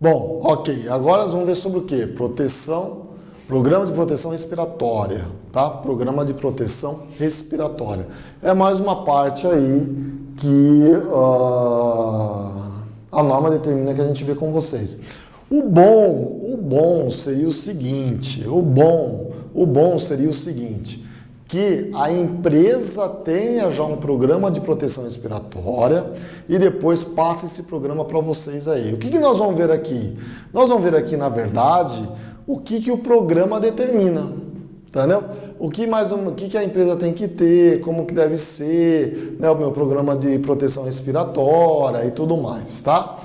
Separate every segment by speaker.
Speaker 1: Bom, ok. Agora nós vamos ver sobre o quê? Programa de proteção respiratória, tá? Programa de proteção respiratória. É mais uma parte aí que a norma determina que a gente vê com vocês. O bom seria o seguinte, que a empresa tenha já um programa de proteção respiratória e depois passe esse programa para vocês aí. O que nós vamos ver aqui? Nós vamos ver aqui, na verdade, o que o programa determina, entendeu? O que a empresa tem que ter, como que deve ser, né, o meu programa de proteção respiratória e tudo mais, tá?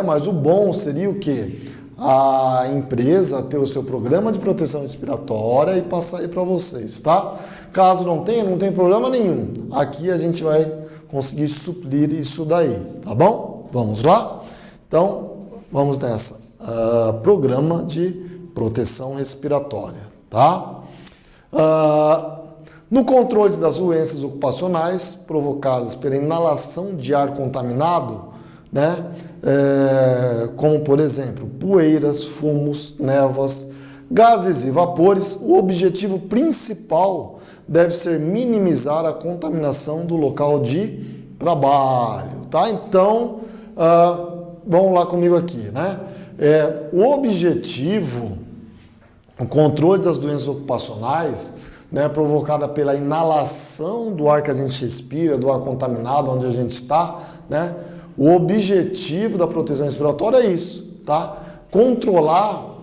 Speaker 1: Mas o bom seria o quê? A empresa ter o seu programa de proteção respiratória e passar aí para vocês, tá? Caso não tenha, não tem problema nenhum. Aqui a gente vai conseguir suprir isso daí, tá bom? Vamos lá? Então, vamos nessa. Programa de proteção respiratória, tá? No controle das doenças ocupacionais provocadas pela inalação de ar contaminado, né? Como, por exemplo, poeiras, fumos, névoas, gases e vapores, o objetivo principal deve ser minimizar a contaminação do local de trabalho, tá? Então, vamos lá comigo aqui, né? O objetivo, o controle das doenças ocupacionais, né, provocada pela inalação do ar que a gente respira, do ar contaminado onde a gente está, né? O objetivo da proteção respiratória é isso, tá? Controlar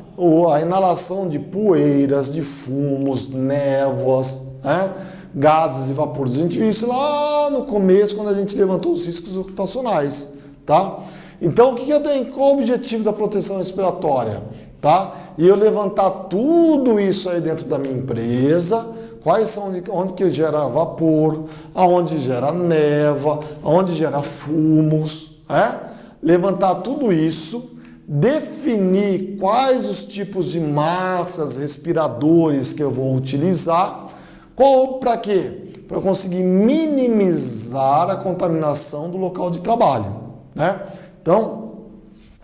Speaker 1: a inalação de poeiras, de fumos, névoas, né? Gases e vapores. A gente viu isso lá no começo, quando a gente levantou os riscos ocupacionais, tá? Então, o que eu tenho? Qual o objetivo da proteção respiratória? Tá? E eu levantar tudo isso aí dentro da minha empresa, quais são onde que gera vapor, aonde gera névoa, aonde gera fumos, levantar tudo isso, definir quais os tipos de máscaras, respiradores que eu vou utilizar, para quê? Para conseguir minimizar a contaminação do local de trabalho, né? Então,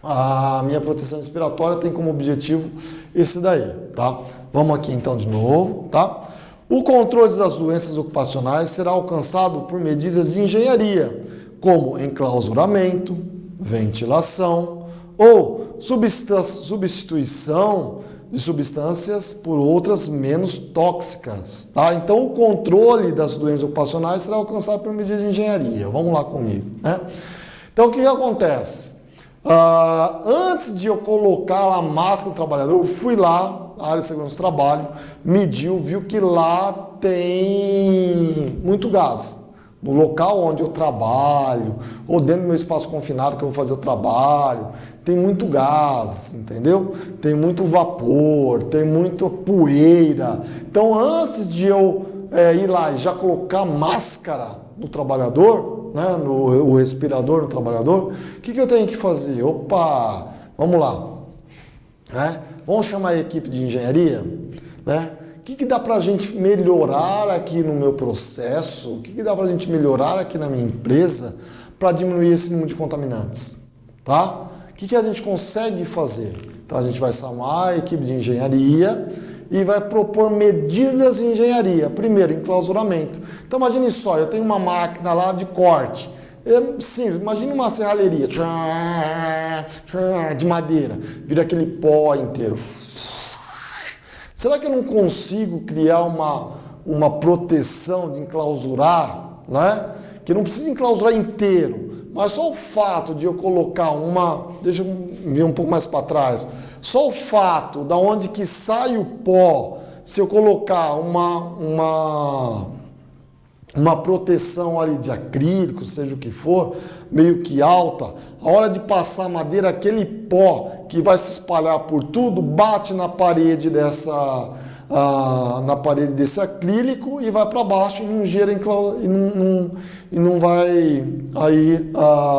Speaker 1: a minha proteção respiratória tem como objetivo esse daí, tá? Vamos aqui então de novo, tá? O controle das doenças ocupacionais será alcançado por medidas de engenharia, como enclausuramento, ventilação ou substituição de substâncias por outras menos tóxicas, tá? Então, o controle das doenças ocupacionais será alcançado por medidas de engenharia. Vamos lá comigo, né? Então, o que acontece? Antes de eu colocar a máscara do trabalhador, eu fui lá, a área de segurança do trabalho, mediu, viu que lá tem muito gás. No local onde eu trabalho, ou dentro do meu espaço confinado que eu vou fazer o trabalho, tem muito gás, entendeu? Tem muito vapor, tem muita poeira. Então, antes de eu ir lá e já colocar máscara no trabalhador, né, o respirador no trabalhador, o que eu tenho que fazer? Opa, vamos lá, né? Vamos chamar a equipe de engenharia, né? O que dá para a gente melhorar aqui no meu processo? O que dá para a gente melhorar aqui na minha empresa para diminuir esse número de contaminantes, tá? O que a gente consegue fazer? Então a gente vai chamar a equipe de engenharia e vai propor medidas de engenharia. Primeiro, enclausuramento. Então imagine só, eu tenho uma máquina lá de corte. Sim, imagine uma serralheria de madeira, vira aquele pó inteiro. Será que eu não consigo criar uma proteção de enclausurar, né? Que não precisa enclausurar inteiro, mas só o fato de eu colocar deixa eu vir um pouco mais para trás, só o fato da onde que sai o pó, se eu colocar uma proteção ali de acrílico, seja o que for, meio que alta, a hora de passar a madeira, aquele pó que vai se espalhar por tudo, bate na parede desse acrílico e vai para baixo e não gera e não vai aí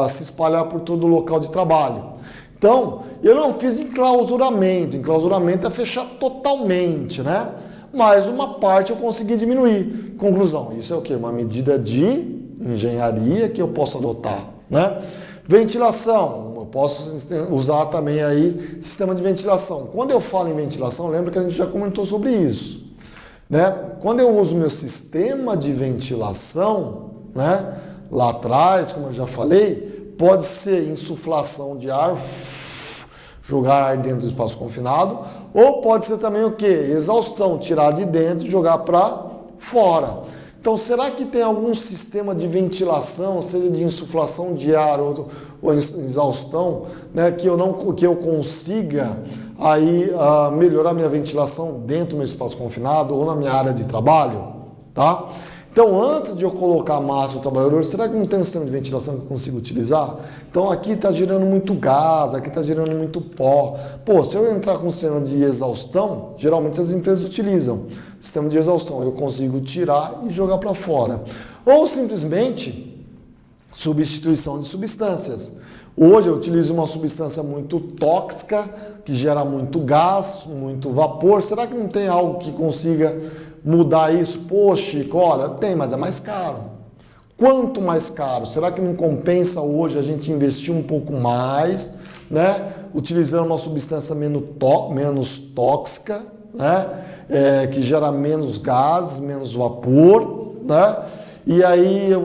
Speaker 1: se espalhar por todo o local de trabalho. Então, eu não fiz enclausuramento. Enclausuramento é fechar totalmente, né? Mas uma parte eu consegui diminuir. Conclusão, isso é o quê? Uma medida de engenharia que eu posso adotar, né? Ventilação, posso usar também aí sistema de ventilação. Quando eu falo em ventilação, lembra que a gente já comentou sobre isso, né? Quando eu uso meu sistema de ventilação, né, lá atrás, como eu já falei, pode ser insuflação de ar, jogar ar dentro do espaço confinado, ou pode ser também o quê? Exaustão, tirar de dentro e jogar para fora. Então, será que tem algum sistema de ventilação, seja de insuflação de ar ou exaustão, né, que eu consiga aí melhorar minha ventilação dentro do meu espaço confinado ou na minha área de trabalho, tá? Então, antes de eu colocar a máscara do trabalhador, será que não tem um sistema de ventilação que eu consigo utilizar? Então, aqui está gerando muito gás, aqui está gerando muito pó. Pô, se eu entrar com um sistema de exaustão, geralmente as empresas utilizam sistema de exaustão. Eu consigo tirar e jogar para fora. Ou simplesmente substituição de substâncias. Hoje eu utilizo uma substância muito tóxica, que gera muito gás, muito vapor. Será que não tem algo que consiga mudar isso? Pô, Chico, olha, tem, mas é mais caro. Quanto mais caro? Será que não compensa hoje a gente investir um pouco mais, né? Utilizando uma substância menos tóxica, né? Que gera menos gases, menos vapor, né? E aí eu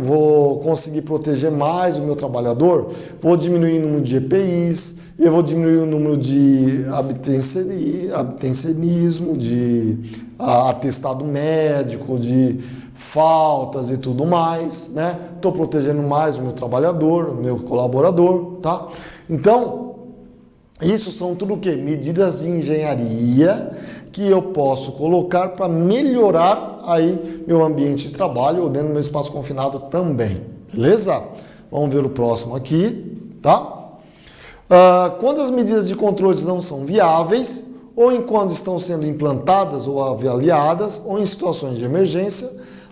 Speaker 1: vou conseguir proteger mais o meu trabalhador, vou diminuir o número de EPIs, eu vou diminuir o número de abstencionismo, de atestado médico, de faltas e tudo mais, né? Estou protegendo mais o meu trabalhador, o meu colaborador, tá? Então, isso são tudo o quê? Medidas de engenharia que eu posso colocar para melhorar aí meu ambiente de trabalho ou dentro do meu espaço confinado também, beleza? Vamos ver o próximo aqui, tá? Quando as medidas de controle não são viáveis, ou enquanto estão sendo implantadas ou avaliadas, ou em situações de emergência,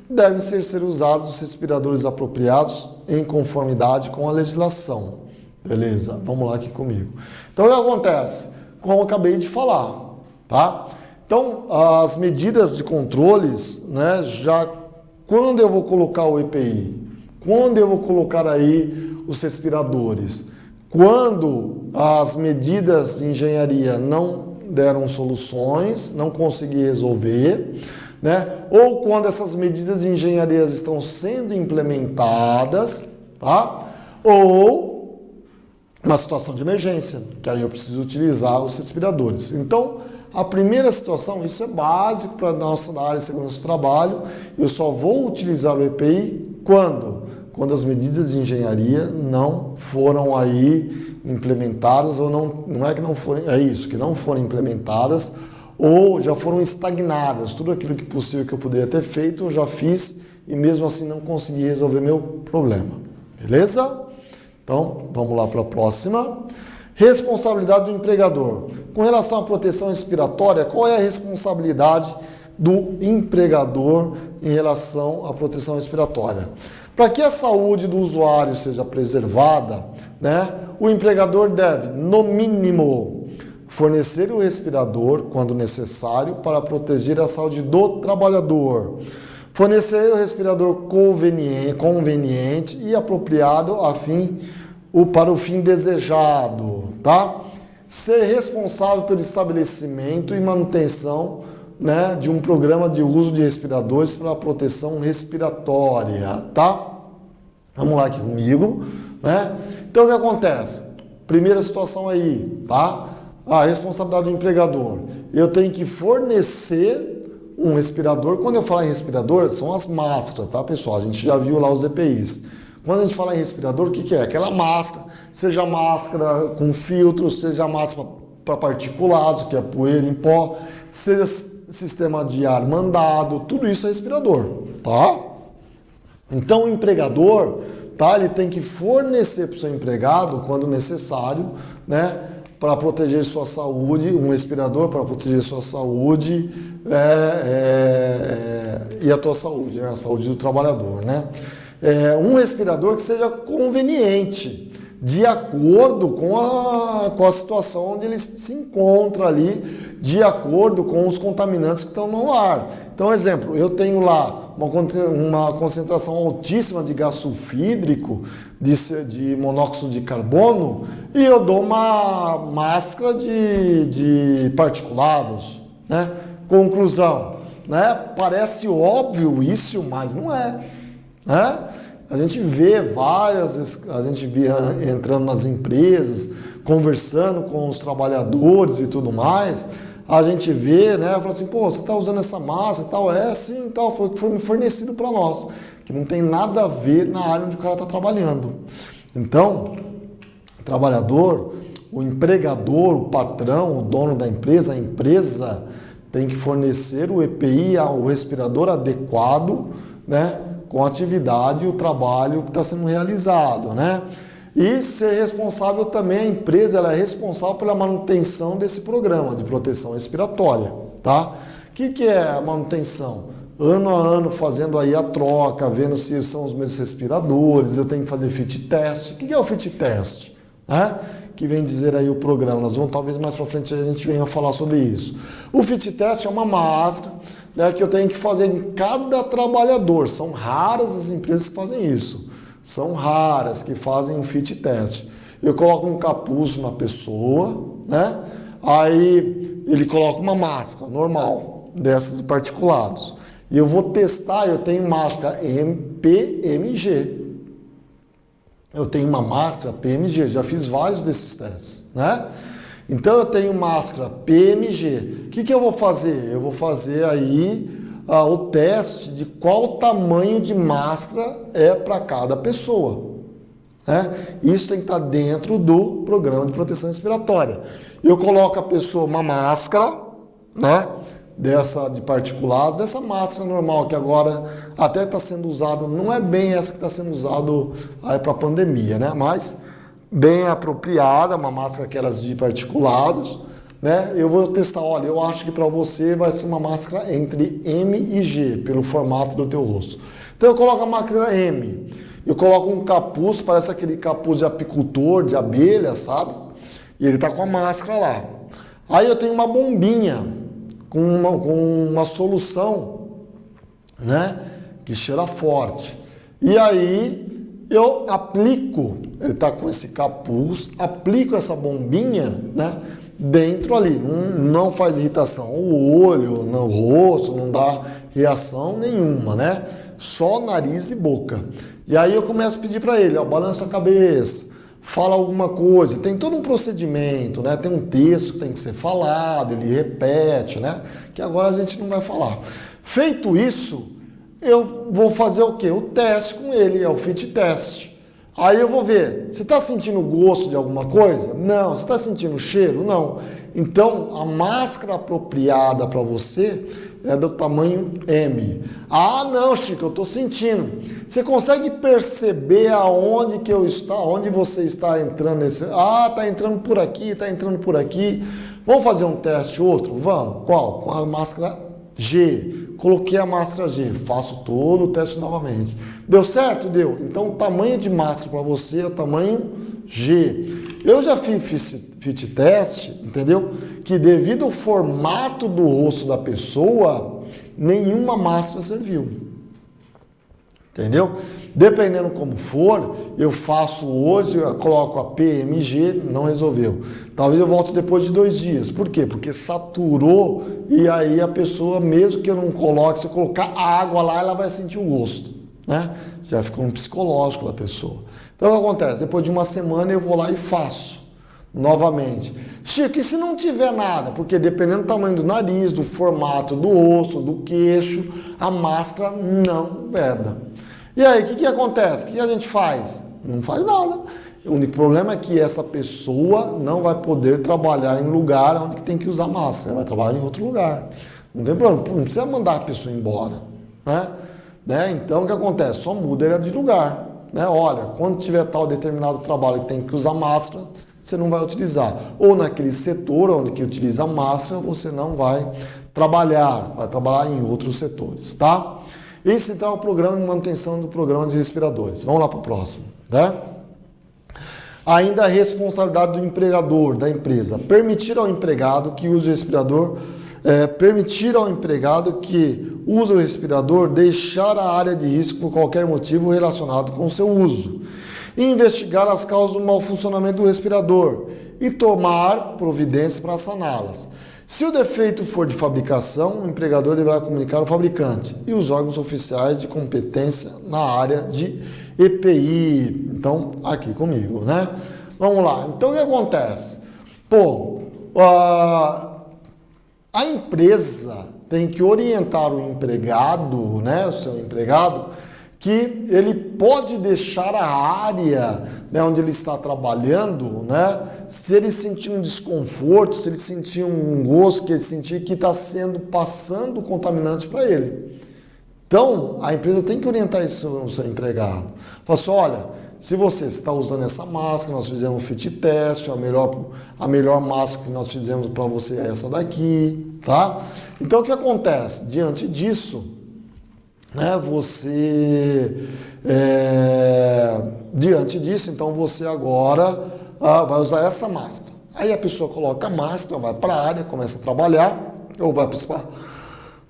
Speaker 1: devem ser usados os respiradores apropriados em conformidade com a legislação. Beleza? Vamos lá aqui comigo. Então, o que acontece? Como eu acabei de falar, tá? Então, as medidas de controles, né, quando eu vou colocar o EPI, quando eu vou colocar aí os respiradores, quando as medidas de engenharia não deram soluções, não consegui resolver, né, ou quando essas medidas de engenharia estão sendo implementadas, tá? Ou uma situação de emergência, que aí eu preciso utilizar os respiradores. Então, a primeira situação, isso é básico para a nossa área de segurança do trabalho, eu só vou utilizar o EPI quando as medidas de engenharia não foram aí implementadas, ou não é que não foram, é isso, que não foram implementadas, ou já foram estagnadas. Tudo aquilo que possível que eu poderia ter feito, eu já fiz e mesmo assim não consegui resolver meu problema. Beleza? Então, vamos lá para a próxima. Responsabilidade do empregador. Com relação à proteção respiratória, qual é a responsabilidade do empregador em relação à proteção respiratória? Para que a saúde do usuário seja preservada, né, o empregador deve, no mínimo, fornecer o respirador, quando necessário, para proteger a saúde do trabalhador. Fornecer o respirador conveniente e apropriado para o fim desejado, tá? Ser responsável pelo estabelecimento e manutenção, né, de um programa de uso de respiradores para proteção respiratória, tá? Vamos lá aqui comigo, né? Então, o que acontece? Primeira situação aí, tá? A responsabilidade do empregador. Eu tenho que fornecer um respirador. Quando eu falar em respirador, são as máscaras, tá, pessoal? A gente já viu lá os EPIs. Quando a gente fala em respirador, o que é? Aquela máscara, seja máscara com filtro, seja máscara para particulados, que é poeira em pó, seja sistema de ar mandado, tudo isso é respirador, tá? Então, o empregador, tá, ele tem que fornecer para o seu empregado, quando necessário, né, para proteger sua saúde, um respirador para proteger sua saúde e a tua saúde, né, a saúde do trabalhador, né? Um respirador que seja conveniente, de acordo com a situação onde ele se encontra ali, de acordo com os contaminantes que estão no ar. Então, exemplo, eu tenho lá uma concentração altíssima de gás sulfídrico, de monóxido de carbono, e eu dou uma máscara de particulados, né? Conclusão, né? Parece óbvio isso, mas não é, né? A gente vê entrando nas empresas, conversando com os trabalhadores e tudo mais, a gente vê, né, fala assim, pô, você está usando essa máscara e tal, sim e tal, foi o que foi fornecido para nós, que não tem nada a ver na área onde o cara está trabalhando. Então, o trabalhador, o empregador, o patrão, o dono da empresa, a empresa tem que fornecer o EPI, o respirador adequado, né, com a atividade e o trabalho que está sendo realizado, né? E ser responsável também, a empresa ela é responsável pela manutenção desse programa de proteção respiratória, tá? O que é a manutenção? Ano a ano fazendo aí a troca, vendo se são os mesmos respiradores, eu tenho que fazer fit test. O que é o fit test? Né? Que vem dizer aí o programa, nós vamos talvez mais para frente a gente venha falar sobre isso. O fit test é uma máscara, né, que eu tenho que fazer em cada trabalhador, são raras as empresas que fazem isso. São raras que fazem um fit test. Eu coloco um capuz na pessoa, né? Aí ele coloca uma máscara normal, dessas de particulados. E eu vou testar, eu tenho máscara PMG. Eu tenho uma máscara PMG, já fiz vários desses testes, né? Então eu tenho máscara PMG. O que eu vou fazer? Eu vou fazer aí o teste de qual tamanho de máscara é para cada pessoa. Né? Isso tem que estar dentro do programa de proteção respiratória. Eu coloco a pessoa uma máscara, né? Dessa de particulados, dessa máscara normal que agora até está sendo usada, não é bem essa que está sendo usada para a pandemia, né? Mas bem apropriada, uma máscara que era de particulados, né? Eu vou testar, olha, eu acho que para você vai ser uma máscara entre M e G, pelo formato do teu rosto. Então eu coloco a máscara M, eu coloco um capuz, parece aquele capuz de apicultor, de abelha, sabe? E ele tá com a máscara lá. Aí eu tenho uma bombinha com uma solução, né? Que cheira forte. E aí eu aplico, ele tá com esse capuz, aplico essa bombinha, né? Dentro ali, não faz irritação o olho, no rosto, não dá reação nenhuma, né? Só nariz e boca. E aí eu começo a pedir para ele, ó, balança a cabeça, fala alguma coisa, tem todo um procedimento, né? Tem um texto que tem que ser falado, ele repete, né? Que agora a gente não vai falar. Feito isso, eu vou fazer o quê? O teste com ele, é o fit test. Aí eu vou ver, você está sentindo gosto de alguma coisa? Não. Você está sentindo cheiro? Não. Então, a máscara apropriada para você é do tamanho M. Ah, não, Chico, eu estou sentindo. Você consegue perceber aonde que onde você está entrando nesse... Ah, está entrando por aqui, está entrando por aqui. Vamos fazer um teste outro? Vamos. Qual? Com a máscara G. Coloquei a máscara G, faço todo o teste novamente. Deu certo? Deu. Então o tamanho de máscara para você é o tamanho G. Eu já fiz fit test, entendeu? Que devido ao formato do rosto da pessoa, nenhuma máscara serviu. Entendeu? Dependendo como for, eu faço hoje, eu coloco a PMG, não resolveu. Talvez eu volte depois de 2 dias. Por quê? Porque saturou e aí a pessoa, mesmo que eu não coloque, se eu colocar a água lá, ela vai sentir o gosto, né? Já ficou no psicológico da pessoa. Então o que acontece? Depois de uma semana eu vou lá e faço novamente. Chico, e se não tiver nada? Porque dependendo do tamanho do nariz, do formato do osso, do queixo, a máscara não veda. E aí, o que acontece? O que a gente faz? Não faz nada. O único problema é que essa pessoa não vai poder trabalhar em lugar onde tem que usar máscara. Ela vai trabalhar em outro lugar. Não tem problema, não precisa mandar a pessoa embora. Né? Então, o que acontece? Só muda ela de lugar. Né? Olha, quando tiver tal determinado trabalho que tem que usar máscara, você não vai utilizar. Ou naquele setor onde que utiliza máscara, você não vai trabalhar em outros setores, tá? Esse então é o programa de manutenção do programa de respiradores. Vamos lá para o próximo, né? Ainda a responsabilidade do empregador, da empresa. Permitir ao empregado que use o respirador permitir ao empregado que use o respirador deixar a área de risco por qualquer motivo relacionado com seu uso, investigar as causas do mau funcionamento do respirador e tomar providências para saná-las. Se o defeito for de fabricação, o empregador deverá comunicar ao fabricante e os órgãos oficiais de competência na área de EPI. Então, aqui comigo, né? Vamos lá. Então, o que acontece? Pô, a empresa tem que orientar o empregado, né, o seu empregado, que ele pode deixar a área, né, onde ele está trabalhando, né, se ele sentir um desconforto, se ele sentir um gosto, que ele sentir que está passando contaminante para ele. Então, a empresa tem que orientar isso ao seu empregado. Fala assim, olha, se você está usando essa máscara, nós fizemos um fit test, a melhor máscara que nós fizemos para você é essa daqui, tá? Então, o que acontece? Diante disso, né, então você agora vai usar essa máscara. Aí a pessoa coloca a máscara, vai para a área, começa a trabalhar, ou vai para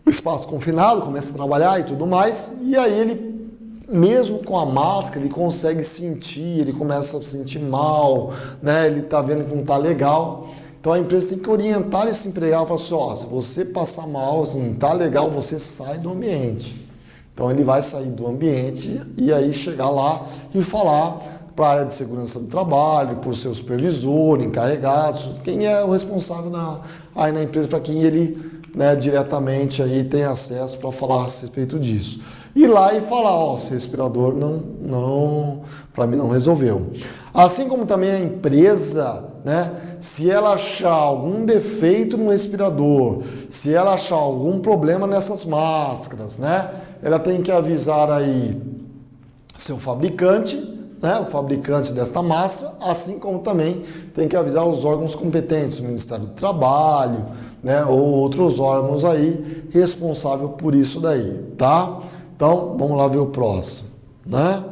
Speaker 1: o espaço confinado, começa a trabalhar e tudo mais, e aí ele, mesmo com a máscara, ele consegue sentir, ele começa a se sentir mal, né? Ele está vendo que não está legal. Então a empresa tem que orientar esse empregado e falar assim, ó, se você passar mal, se não está legal, você sai do ambiente. Então ele vai sair do ambiente e aí chegar lá e falar para a área de segurança do trabalho, para o seu supervisor, encarregados, quem é o responsável aí na empresa, para quem ele, né, diretamente aí tem acesso para falar a respeito disso. Ir lá e falar, ó, esse respirador não para mim não resolveu. Assim como também a empresa, né, se ela achar algum defeito no respirador, se ela achar algum problema nessas máscaras, né, ela tem que avisar aí seu fabricante, né, o fabricante desta máscara, assim como também tem que avisar os órgãos competentes, o Ministério do Trabalho, né, ou outros órgãos aí responsáveis por isso daí, tá? Então, vamos lá ver o próximo, né?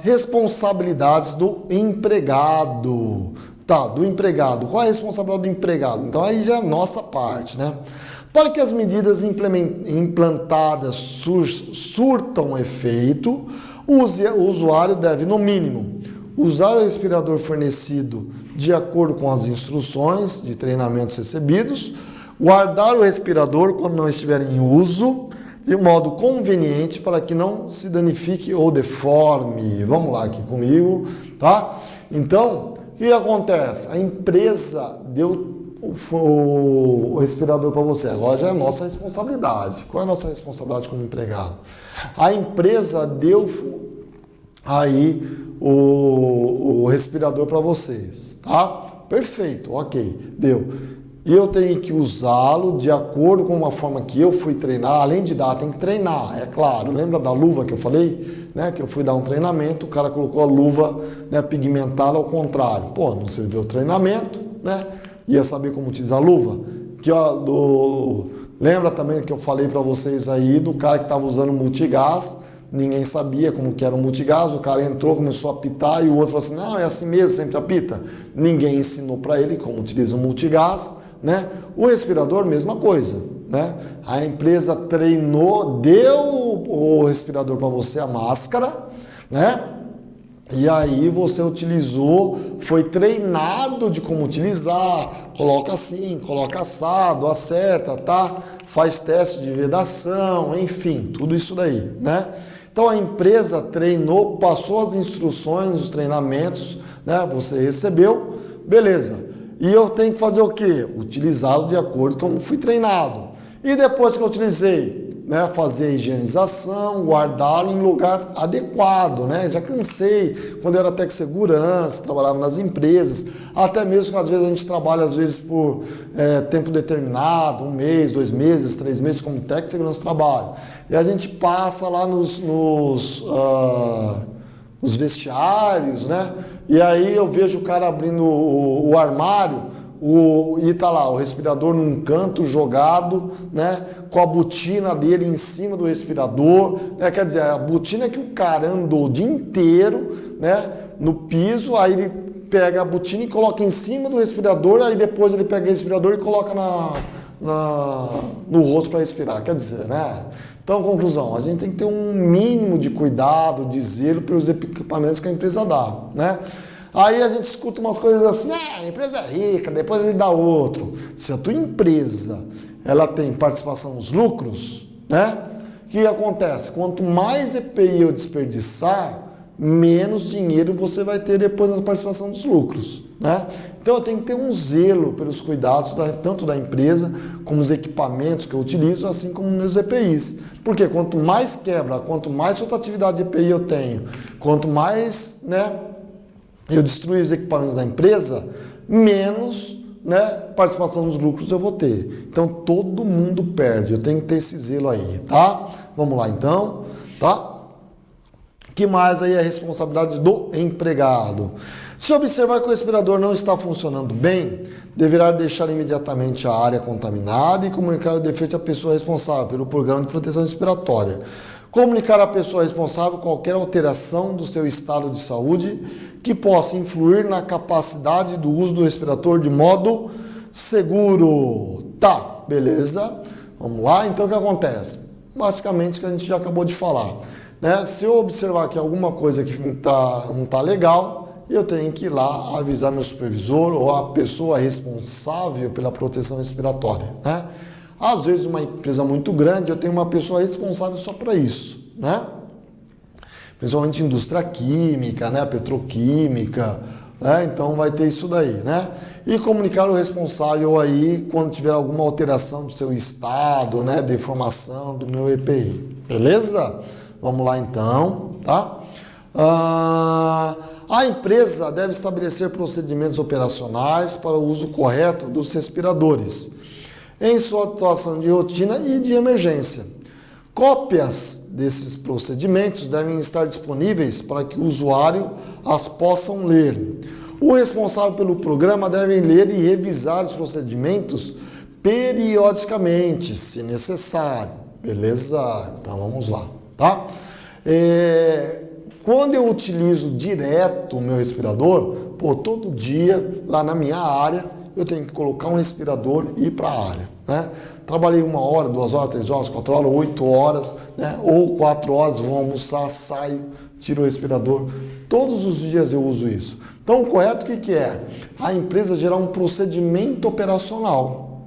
Speaker 1: Responsabilidades do empregado. Tá, do empregado. Qual é a responsabilidade do empregado? Então, aí já é a nossa parte, né? Para que as medidas implantadas surtam efeito, o usuário deve, no mínimo, usar o respirador fornecido de acordo com as instruções de treinamentos recebidos, guardar o respirador quando não estiver em uso, de modo conveniente para que não se danifique ou deforme. Vamos lá aqui comigo, tá? Então, o que acontece? A empresa deu o respirador para você. Agora já é a nossa responsabilidade. Qual é a nossa responsabilidade como empregado? A empresa deu aí o respirador para vocês, tá? Perfeito, ok, deu. E eu tenho que usá-lo de acordo com uma forma que eu fui treinar. Além de dar, tem que treinar, é claro. Lembra da luva que eu falei? Né? Que eu fui dar um treinamento, o cara colocou a luva, né, pigmentada ao contrário. Pô, não serviu o treinamento, né? Ia saber como utilizar a luva. Que, ó, lembra também que eu falei para vocês aí do cara que estava usando multigás. Ninguém sabia como que era o multigás, o cara entrou, começou a apitar e o outro falou assim, não, é assim mesmo, sempre apita. Ninguém ensinou para ele como utiliza o multigás, né? O respirador, mesma coisa, né? A empresa treinou, deu o respirador para você, a máscara, né? E aí você utilizou, foi treinado de como utilizar, coloca assim, coloca assado, acerta, tá? Faz teste de vedação, enfim, tudo isso daí, né? Então a empresa treinou, passou as instruções, os treinamentos, né? Você recebeu, beleza. E eu tenho que fazer o quê? Utilizá-lo de acordo com como fui treinado. E depois que eu utilizei, né, fazer a higienização, guardá-lo em lugar adequado, né? Já cansei, quando eu era técnico de segurança, trabalhava nas empresas, até mesmo que às vezes a gente trabalha às vezes por tempo determinado, 1 mês, 2 meses, 3 meses como técnico de segurança do trabalho. E a gente passa lá nos vestiários, né? E aí eu vejo o cara abrindo o armário, e tá lá o respirador num canto jogado, né? Com a botina dele em cima do respirador, né? Quer dizer, a botina que o cara andou o dia inteiro, né? No piso, aí ele pega a botina e coloca em cima do respirador, aí depois ele pega o respirador e coloca no rosto para respirar, quer dizer, né? Então, conclusão, a gente tem que ter um mínimo de cuidado, de zelo pelos equipamentos que a empresa dá, né? Aí a gente escuta umas coisas assim, a empresa é rica, depois ele dá outro. Se a tua empresa, ela tem participação nos lucros, né? O que acontece? Quanto mais EPI eu desperdiçar, menos dinheiro você vai ter depois na participação dos lucros, né? Então eu tenho que ter um zelo pelos cuidados tanto da empresa, como os equipamentos que eu utilizo, assim como meus EPIs. Porque quanto mais quebra, quanto mais rotatividade de EPI eu tenho, quanto mais, né, eu destruo os equipamentos da empresa, menos, né, participação nos lucros eu vou ter. Então todo mundo perde, eu tenho que ter esse zelo aí, tá? Vamos lá então, tá? Que mais aí é a responsabilidade do empregado. Se observar que o respirador não está funcionando bem, deverá deixar imediatamente a área contaminada e comunicar o defeito à pessoa responsável pelo programa de proteção respiratória. Comunicar à pessoa responsável qualquer alteração do seu estado de saúde que possa influir na capacidade do uso do respirador de modo seguro. Tá, beleza? Vamos lá, então o que acontece? Basicamente o que a gente já acabou de falar, né? Se eu observar que alguma coisa que não tá legal, eu tenho que ir lá avisar meu supervisor ou a pessoa responsável pela proteção respiratória, né? Às vezes, uma empresa muito grande, eu tenho uma pessoa responsável só para isso, né? Principalmente indústria química, né? Petroquímica, né? Então vai ter isso daí, né? E comunicar o responsável aí quando tiver alguma alteração do seu estado, né? De formação do meu EPI, beleza? Vamos lá então, tá? A empresa deve estabelecer procedimentos operacionais para o uso correto dos respiradores em sua atuação de rotina e de emergência. Cópias desses procedimentos devem estar disponíveis para que o usuário as possam ler. O responsável pelo programa deve ler e revisar os procedimentos periodicamente, se necessário. Beleza? Então vamos lá, tá? Quando eu utilizo direto o meu respirador, todo dia lá na minha área, eu tenho que colocar um respirador e ir para a área, né? Trabalhei 1 hora, 2 horas, 3 horas, 4 horas, 8 horas, né? Ou 4 horas, vou almoçar, saio, tiro o respirador. Todos os dias eu uso isso. Então, o correto o que é? A empresa gerar um procedimento operacional.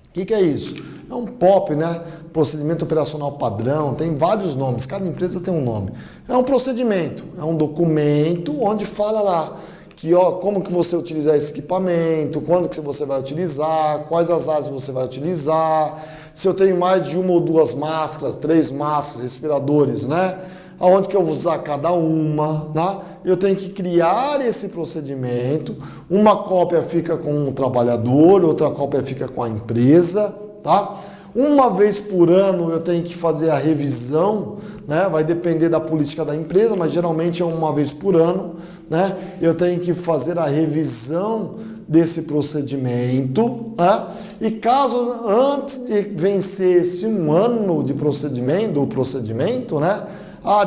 Speaker 1: O que é isso? É um POP, né? Procedimento operacional padrão, tem vários nomes, cada empresa tem um nome. É um procedimento, é um documento onde fala lá que, como que você utilizar esse equipamento, quando que você vai utilizar, quais as áreas você vai utilizar, se eu tenho mais de 1 ou 2 máscaras, 3 máscaras, respiradores, né? Aonde que eu vou usar cada uma, né? Eu tenho que criar esse procedimento, uma cópia fica com o trabalhador, outra cópia fica com a empresa, tá? Uma vez por ano eu tenho que fazer a revisão, né? Vai depender da política da empresa, mas geralmente é uma vez por ano, né? Eu tenho que fazer a revisão desse procedimento, né? E caso antes de vencer esse 1 ano de procedimento, né?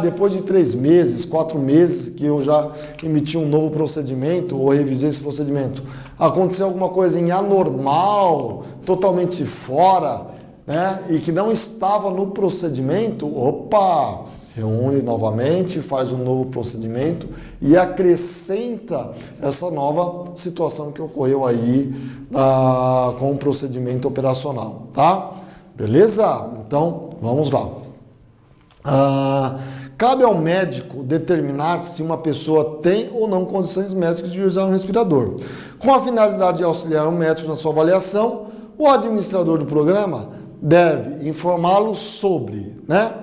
Speaker 1: Depois de 3 meses, 4 meses que eu já emiti um novo procedimento ou revisei esse procedimento, aconteceu alguma coisa em anormal, totalmente fora, né? E que não estava no procedimento, reúne novamente, faz um novo procedimento e acrescenta essa nova situação que ocorreu aí com o procedimento operacional, tá? Beleza? Então, vamos lá. Cabe ao médico determinar se uma pessoa tem ou não condições médicas de usar um respirador. Com a finalidade de auxiliar o médico na sua avaliação, o administrador do programa deve informá-lo sobre, né?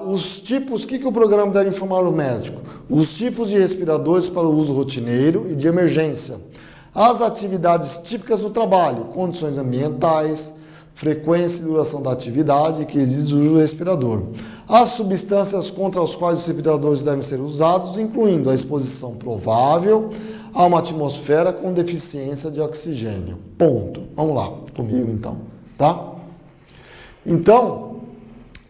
Speaker 1: Os tipos, o que o programa deve informar o médico? Os tipos de respiradores para o uso rotineiro e de emergência. As atividades típicas do trabalho, condições ambientais, frequência e duração da atividade que exige o uso do respirador. As substâncias contra as quais os respiradores devem ser usados, incluindo a exposição provável a uma atmosfera com deficiência de oxigênio. Ponto. Vamos lá comigo então, tá? Então,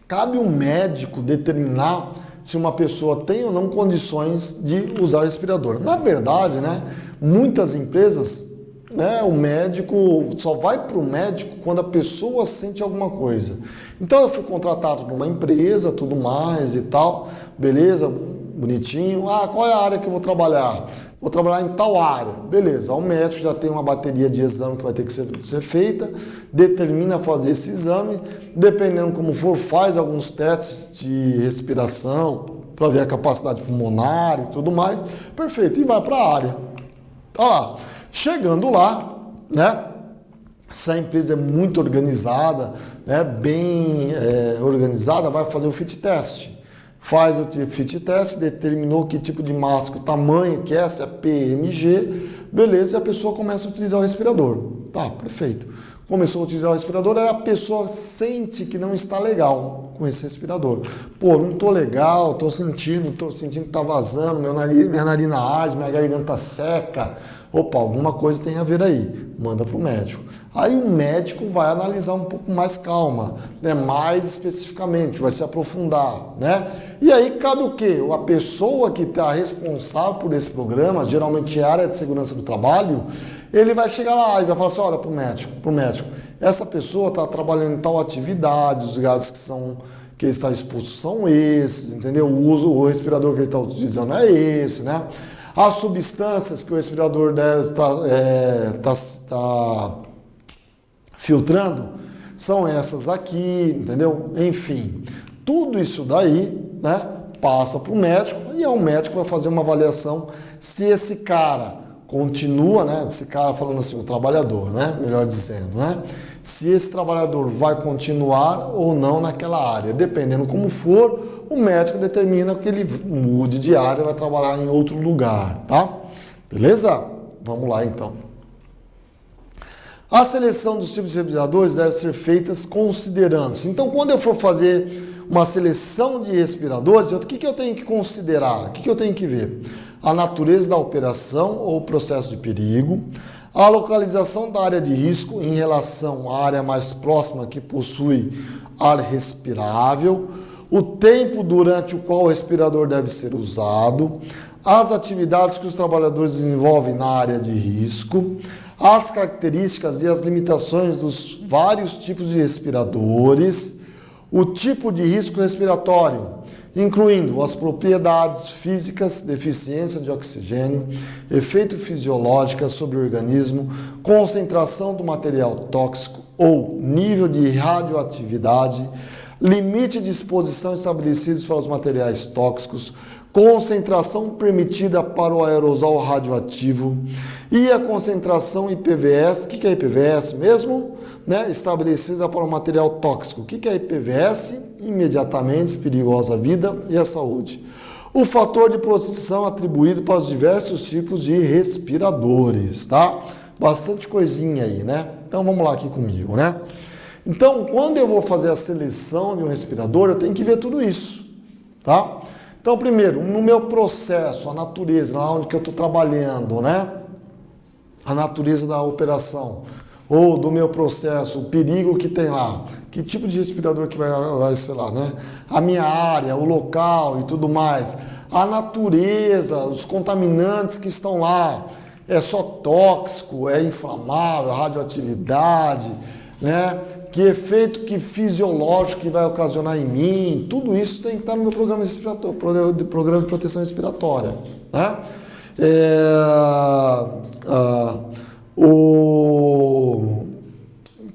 Speaker 1: cabe ao médico determinar se uma pessoa tem ou não condições de usar respirador. Na verdade, né, muitas empresas né, o médico só vai para o médico quando a pessoa sente alguma coisa. Então eu fui contratado numa empresa, tudo mais e tal, beleza, bonitinho. Ah, qual é a área que eu vou trabalhar? Vou trabalhar em tal área. Beleza, o médico já tem uma bateria de exame que vai ter que ser feita, determina fazer esse exame, dependendo como for, faz alguns testes de respiração para ver a capacidade pulmonar e tudo mais. Perfeito, e vai para a área. Tá lá. Chegando lá, né? Se a empresa é muito organizada, né, bem organizada, vai fazer o fit test. Faz o fit test, determinou que tipo de máscara, o tamanho que é, se é PMG, beleza, e a pessoa começa a utilizar o respirador. Tá, perfeito. Começou a utilizar o respirador, aí a pessoa sente que não está legal com esse respirador. Pô, não tô legal, tô sentindo que tá vazando, minha narina arde, minha garganta seca. Opa, alguma coisa tem a ver aí. Manda para o médico. Aí o médico vai analisar um pouco mais calma, né? Mais especificamente, vai se aprofundar, né? E aí cabe o quê? A pessoa que está responsável por esse programa, geralmente é a área de segurança do trabalho, ele vai chegar lá e vai falar assim, olha, pro médico, essa pessoa está trabalhando em tal atividade, os gases que ele está exposto são esses, entendeu? O respirador que ele está utilizando é esse, né? As substâncias que o respirador deve estar filtrando são essas aqui, entendeu? Enfim, tudo isso daí, né, passa para o médico e o médico vai fazer uma avaliação se esse cara continua, né, esse cara falando assim, o trabalhador, né, melhor dizendo, né, se esse trabalhador vai continuar ou não naquela área. Dependendo como for, o médico determina que ele mude de área e vai trabalhar em outro lugar, tá? Beleza? Vamos lá então. A seleção dos tipos de respiradores deve ser feita considerando-se. Então, quando eu for fazer uma seleção de respiradores, o que eu tenho que considerar? O que eu tenho que ver? A natureza da operação ou processo de perigo, a localização da área de risco em relação à área mais próxima que possui ar respirável, o tempo durante o qual o respirador deve ser usado, as atividades que os trabalhadores desenvolvem na área de risco, as características e as limitações dos vários tipos de respiradores, o tipo de risco respiratório, incluindo as propriedades físicas, deficiência de oxigênio, efeito fisiológico sobre o organismo, concentração do material tóxico ou nível de radioatividade, limite de exposição estabelecidos para os materiais tóxicos, concentração permitida para o aerosol radioativo e a concentração IPVS, o que é IPVS mesmo? Né? Estabelecida para o material tóxico. O que é IPVS? Imediatamente perigosa à vida e à saúde. O fator de proteção atribuído para os diversos tipos de respiradores, tá? Bastante coisinha aí, né? Então vamos lá aqui comigo, né? Então, quando eu vou fazer a seleção de um respirador, eu tenho que ver tudo isso, tá? Então, primeiro, no meu processo, a natureza, lá onde que eu estou trabalhando, né? A natureza da operação, ou do meu processo, o perigo que tem lá, que tipo de respirador que vai ser lá, né? A minha área, o local e tudo mais, a natureza, os contaminantes que estão lá, é só tóxico, é inflamável, radioatividade, né? Que efeito que fisiológico que vai ocasionar em mim, tudo isso tem que estar no meu programa respiratório, programa de proteção respiratória, né?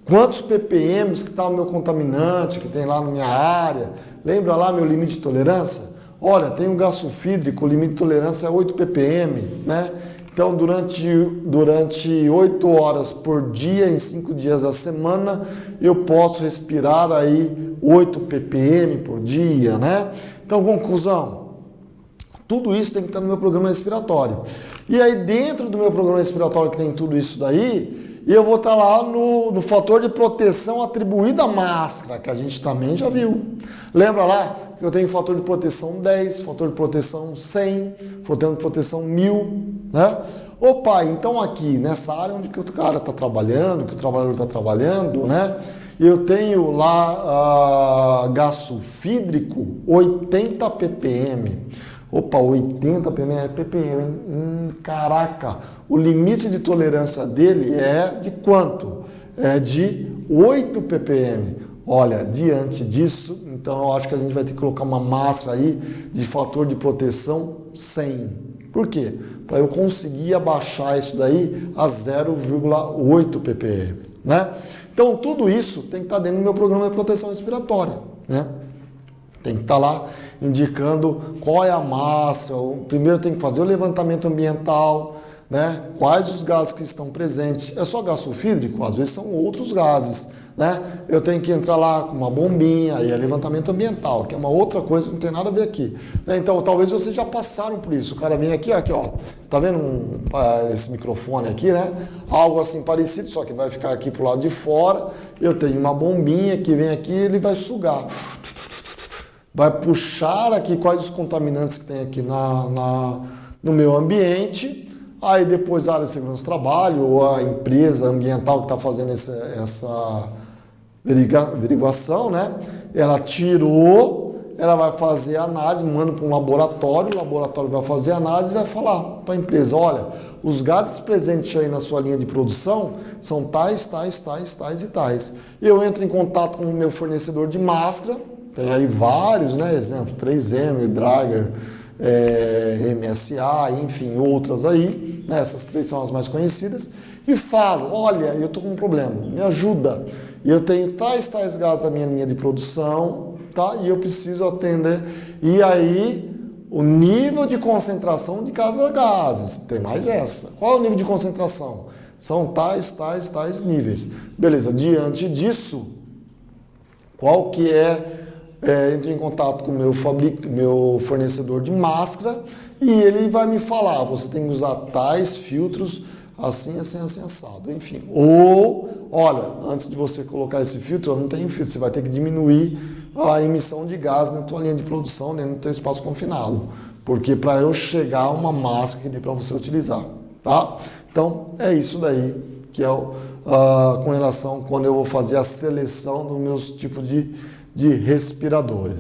Speaker 1: Quantos ppm que está o meu contaminante, que tem lá na minha área, lembra lá meu limite de tolerância? Olha, tem um gás sulfídrico, o limite de tolerância é 8 ppm, né? Então, durante 8 horas por dia, em 5 dias da semana, eu posso respirar aí 8 ppm por dia, né? Então, conclusão, tudo isso tem que estar no meu programa respiratório. E aí, dentro do meu programa respiratório que tem tudo isso daí, eu vou estar lá no fator de proteção atribuído à máscara, que a gente também já viu. Lembra lá que eu tenho fator de proteção 10, fator de proteção 100, fator de proteção 1000, né? Opa, então aqui, nessa área onde que o cara está trabalhando, que o trabalhador está trabalhando, né? Eu tenho lá gás sulfídrico 80 ppm. Opa, 80 ppm, hein? Caraca, o limite de tolerância dele é de quanto? É de 8 ppm. Olha, diante disso, então eu acho que a gente vai ter que colocar uma máscara aí de fator de proteção 100. Por quê? Para eu conseguir abaixar isso daí a 0,8 ppm, né? Então tudo isso tem que estar dentro do meu programa de proteção respiratória, né? Tem que estar lá indicando qual é a máscara. Primeiro tem que fazer o levantamento ambiental, né? Quais os gases que estão presentes. É só gás sulfídrico? Às vezes são outros gases, né? Eu tenho que entrar lá com uma bombinha, aí é levantamento ambiental, que é uma outra coisa que não tem nada a ver aqui. Então, talvez vocês já passaram por isso. O cara vem aqui, ó, tá vendo esse microfone aqui, né? Algo assim parecido, só que vai ficar aqui pro lado de fora. Eu tenho uma bombinha que vem aqui, ele vai sugar. Vai puxar aqui quais os contaminantes que tem aqui no meu ambiente. Aí depois a área de segurança do trabalho ou a empresa ambiental que está fazendo essa averiguação, né? Ela tirou, ela vai fazer a análise, manda para um laboratório, o laboratório vai fazer a análise e vai falar para a empresa, olha, os gases presentes aí na sua linha de produção são tais, tais, tais, tais e tais. Eu entro em contato com o meu fornecedor de máscara, tem aí vários, né? Exemplo, 3M, Drager, MSA, enfim, outras aí, né? Essas três são as mais conhecidas, e falo, olha, eu estou com um problema, me ajuda, eu tenho tais gases na minha linha de produção, tá? E eu preciso atender, e aí o nível de concentração de cada gases, tem mais essa, qual é o nível de concentração? São tais níveis, beleza, diante disso, qual que entre em contato com o meu fornecedor de máscara e ele vai me falar, você tem que usar tais filtros assim, assado, enfim. Ou, olha, antes de você colocar esse filtro, eu não tenho filtro, você vai ter que diminuir a emissão de gás na tua linha de produção, dentro do teu espaço confinado, porque para eu chegar a uma máscara que dê para você utilizar, tá? Então, é isso daí que é com relação quando eu vou fazer a seleção dos meus tipos de respiradores.